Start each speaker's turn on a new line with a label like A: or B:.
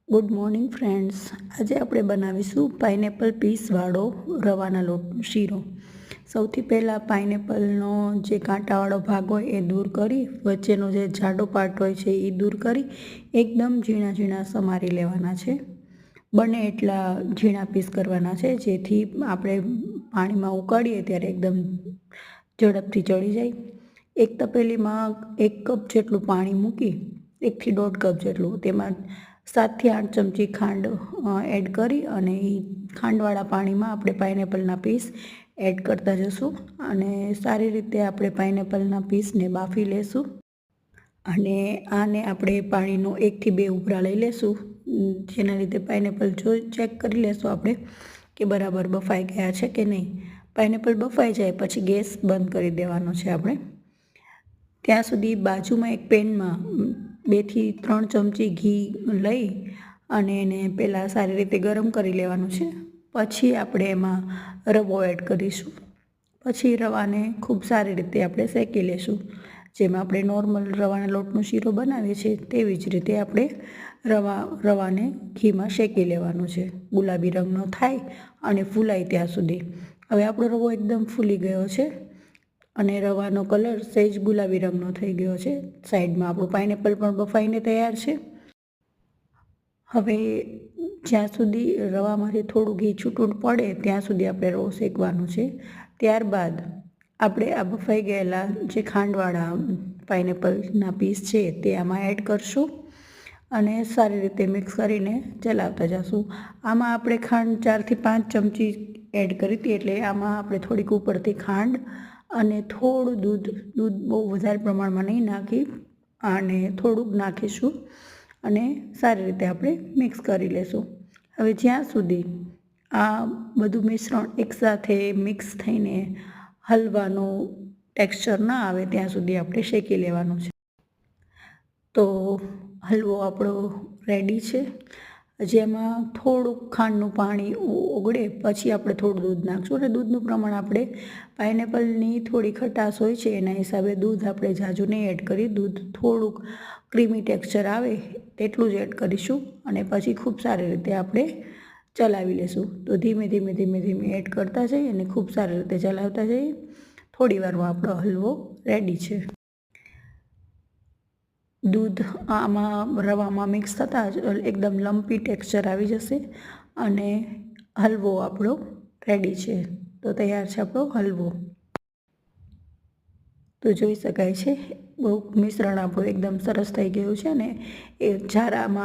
A: Good morning friends. આજે આપણે બનાવીશું પાઇનેપલ પીસવાળો રવાના લોટનો શીરો. સૌથી પહેલાં પાઇનેપલનો જે કાંટાવાળો ભાગ હોય એ દૂર કરી, વચ્ચેનો જે જાડો પાર્ટ હોય છે એ દૂર કરી એકદમ ઝીણા ઝીણા સમારી લેવાના છે. બને એટલા ઝીણા પીસ કરવાના છે, જેથી આપણે પાણીમાં ઉકાળીએ ત્યારે એકદમ ઝડપથી ચડી જાય. એક તપેલીમાં 1 કપ જેટલું પાણી મૂકી, 1 થી 1.5 કપ જેટલું, તેમાં 7 થી 8 ચમચી ખાંડ એડ કરી અને એ ખાંડવાળા પાણીમાં આપણે પાઇનેપલના પીસ એડ કરતા જશું અને સારી રીતે આપણે પાઇનેપલના પીસને બાફી લેશું. અને આને આપણે પાણીનો 1 થી 2 ઉભરા લઈ લેશું, જેના લીધે પાઇનેપલ ચેક કરી લેશું આપણે કે બરાબર બફાઈ ગયા છે કે નહીં. પાઇનેપલ બફાઈ જાય પછી ગેસ બંધ કરી દેવાનો છે આપણે. ત્યાં સુધી બાજુમાં એક પેનમાં 2 થી 3 ચમચી ઘી લઈ અને એને પહેલાં સારી રીતે ગરમ કરી લેવાનું છે. પછી આપણે એમાં રવો એડ કરીશું. પછી રવાને ખૂબ સારી રીતે આપણે શેકી લેશું. જેમાં આપણે નોર્મલ રવાના લોટનો શીરો બનાવીએ છીએ તેવી જ રીતે આપણે રવાને ઘીમાં શેકી લેવાનો છે, ગુલાબી રંગનો થાય અને ફૂલાય ત્યાં સુધી. હવે આપણો રવો એકદમ ફૂલી ગયો છે અને રવાનો કલર સહેજ ગુલાબી રંગનો થઈ ગયો છે. સાઈડમાં આપણું પાઇનેપલ પણ બફાઈને તૈયાર છે. હવે જ્યાં સુધી રવામાંથી થોડું ઘી છૂટું પડે ત્યાં સુધી આપણે રવો શેકવાનું છે. ત્યારબાદ આપણે આ બફાઈ ગયેલા જે ખાંડવાળા પાઇનેપલના પીસ છે તે આમાં એડ કરશું અને સારી રીતે મિક્સ કરીને ચલાવતા જશું. આમાં આપણે ખાંડ 4 થી 5 ચમચી એડ કરી હતી, એટલે આમાં આપણે થોડીક ઉપરથી ખાંડ અને થોડું દૂધ બહુ વધારે પ્રમાણમાં નહીં નાખી અને થોડુંક નાખીશું અને સારી રીતે આપણે મિક્સ કરી લેશું. હવે જ્યાં સુધી આ બધું મિશ્રણ એકસાથે મિક્સ થઈને હલવાનું ટેક્સચર ના આવે ત્યાં સુધી આપણે શેકી લેવાનું છે. તો હલવો આપણો રેડી છે. જેમાં થોડુંક ખાંડનું પાણી ઓગળે પછી આપણે થોડું દૂધ નાખશું અને દૂધનું પ્રમાણ આપણે પાઇનેપલની થોડી ખટાશ હોય છે એના હિસાબે દૂધ આપણે ઝાઝું નહીં એડ કરી, દૂધ થોડુંક ક્રીમી ટેક્સચર આવે તેટલું જ એડ કરીશું અને પછી ખૂબ સારી રીતે આપણે ચલાવી લેશું. તો ધીમે ધીમે એડ કરતા જઈએ અને ખૂબ સારી રીતે ચલાવતા જઈએ. થોડી વારમાં આપણો હલવો રેડી છે. દૂધ આમાં રવામાં મિક્સ થતાં જ એકદમ લમ્પી ટેક્સચર આવી જશે અને હલવો આપણો રેડી છે. તો તૈયાર છે આપણો હલવો. તો જોઈ શકાય છે બહુ મિશ્રણ આપણું એકદમ સરસ થઈ ગયું છે ને એ જારામાં